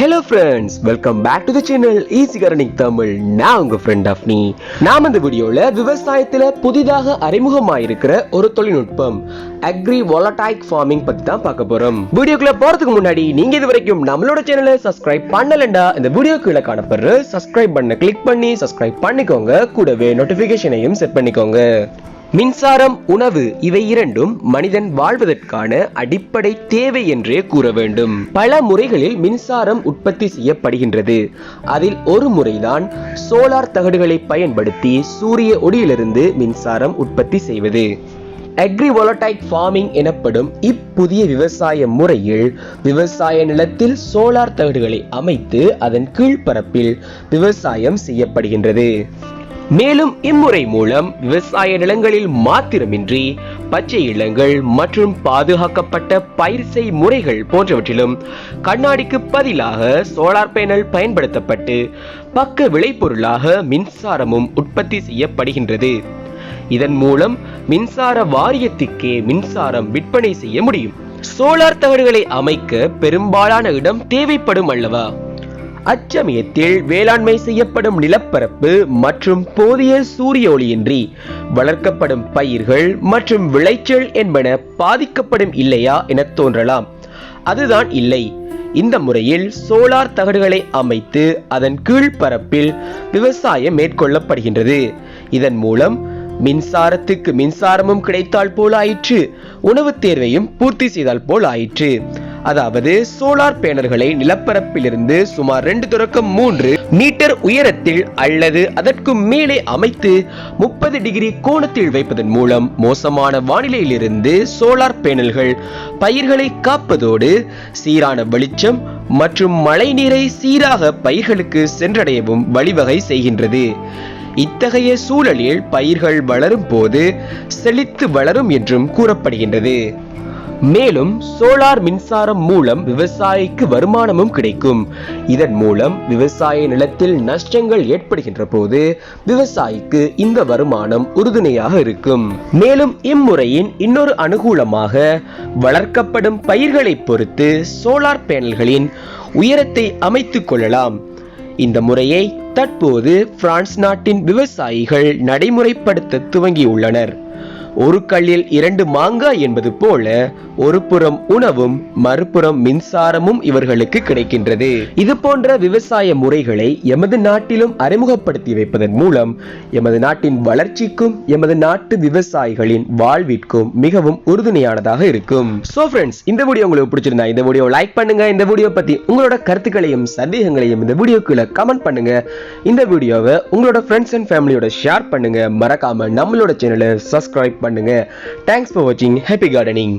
Hello friends, welcome back to the channel EasyGardeningTamil. நான் உங்க friend Afni. நாம இந்த வீடியோல விவசாயத்துல புதிதாக அறிமுகமாயிருக்கிற ஒரு தொழில்நுட்பம் Agrivoltaic Farming பத்தி தான் பார்க்க போறோம். வீடியோக்குள்ள போறதுக்கு முன்னாடி நீங்க இதுவரைக்கும் நம்மளோட சேனலை சப்ஸ்கிரைப் பண்ணலண்டா இந்த வீடியோக்கு கீழ காணப்படுற சப்ஸ்கிரைப் பட்டனை கிளிக் பண்ணி சப்ஸ்கிரைப் பண்ணிக்கோங்க. கூடவே நோட்டிபிகேஷனையும் செட் பண்ணிக்கோங்க. மின்சாரம், உணவு இவை இரண்டும் மனிதன் வாழ்வதற்கான அடிப்படை தேவை என்றே கூற வேண்டும். பல முறைகளில் மின்சாரம் உற்பத்தி செய்யப்படுகின்றது. அதில் ஒரு முறைதான் சோலார் தகடுகளை பயன்படுத்தி சூரிய ஒளியிலிருந்து மின்சாரம் உற்பத்தி செய்வது. Agrivoltaic Farming எனப்படும் இப்புதிய விவசாய முறையில் விவசாய நிலத்தில் சோலார் தகடுகளை அமைத்து அதன் கீழ்ப்பரப்பில் விவசாயம் செய்யப்படுகின்றது. மேலும் இம்முறை மூலம் விவசாய நிலங்களில் மாத்திரமின்றி பச்சை இலங்கள் மற்றும் பாதுகாக்கப்பட்ட பயிர்செய் முறைகள் போன்றவற்றிலும் கண்ணாடிக்கு பதிலாக சோலார் பேனல் பயன்படுத்தப்பட்டு பக்க விளைபொருளாக மின்சாரமும் உற்பத்தி செய்யப்படுகின்றது. இதன் மூலம் மின்சார வாரியத்துக்கே மின்சாரம் விற்பனை செய்ய முடியும். சோலார் தகடுகளை அமைக்க பெரும்பாலான இடம் தேவைப்படும் அல்லவா? அச்சமயத்தில் வேளாண்மை செய்யப்படும் நிலப்பரப்பு மற்றும் போதிய சூரிய ஒளியின்றி வளர்க்கப்படும் பயிர்கள் மற்றும் விளைச்சல் என்பன பாதிக்கப்படும் இல்லையா என தோன்றலாம். அதுதான் இல்லை. இந்த முறையில் சோலார் தகடுகளை அமைத்து அதன் கீழ்ப்பரப்பில் விவசாயம் மேற்கொள்ளப்படுகின்றது. இதன் மூலம் மின்சாரத்துக்கு மின்சாரமும் கிடைத்தால் போல் ஆயிற்று, உணவு தேர்வையும் பூர்த்தி செய்தால் போல் ஆயிற்று. அதாவது சோலார் பேனல்களை நிலப்பரப்பிலிருந்து சுமார் 2.3 மீட்டர் உயரத்தில் அல்லது அதற்கு மேலே அமைத்து 30 டிகிரி கோணத்தில் வைப்பதன் மூலம் மோசமான வானிலையிலிருந்து சோலார் பேனல்கள் பயிர்களை காப்பதோடு சீரான வெளிச்சம் மற்றும் மழை நீரை சீராக பயிர்களுக்கு சென்றடையவும் வழிவகை செய்கின்றது. இத்தகைய சூழலில் பயிர்கள் வளரும் போது செழித்து வளரும் என்றும் கூறப்படுகின்றது. மேலும் சோலார் மின்சாரம் மூலம் விவசாயிக்கு வருமானமும் கிடைக்கும். இதன் மூலம் விவசாய நிலத்தில் நஷ்டங்கள் ஏற்படுகின்ற போது விவசாயிக்கு இந்த வருமானம் உறுதுணையாக இருக்கும். மேலும் இம்முறையின் இன்னொரு அனுகூலமாக வளர்க்கப்படும் பயிர்களை பொறுத்து சோலார் பேனல்களின் உயரத்தை அமைத்துக் கொள்ளலாம். இந்த முறையை தற்போது பிரான்ஸ் நாட்டின் விவசாயிகள் நடைமுறைப்படுத்த துவங்கியுள்ளனர். ஒரு கல்லில் 2 மாங்காய் என்பது போல ஒரு புறம் உணவும் மறுபுறம் மின்சாரமும் இவர்களுக்கு கிடைக்கின்றது. இது போன்ற விவசாய முறைகளை எமது நாட்டிலும் அறிமுகப்படுத்தி வைப்பதன் மூலம் எமது நாட்டின் வளர்ச்சிக்கும் எமது நாட்டு விவசாயிகளின் வாழ்விற்கும் மிகவும் உறுதுணையானதாக இருக்கும். சோ ஃப்ரெண்ட்ஸ், இந்த வீடியோ உங்களுக்கு பிடிச்சிருந்தா இந்த வீடியோ லைக் பண்ணுங்க. இந்த வீடியோ பத்தி உங்களோட கருத்துக்களையும் சந்தேகங்களையும் இந்த வீடியோக்குள்ள கமெண்ட் பண்ணுங்க. இந்த வீடியோவை உங்களோட ஃப்ரெண்ட்ஸ் அண்ட் ஃபேமிலியோட ஷேர் பண்ணுங்க. மறக்காம நம்மளோட சேனலை சப்ஸ்கிரைப் பண்ணுங்க. Thanks for watching. Happy gardening.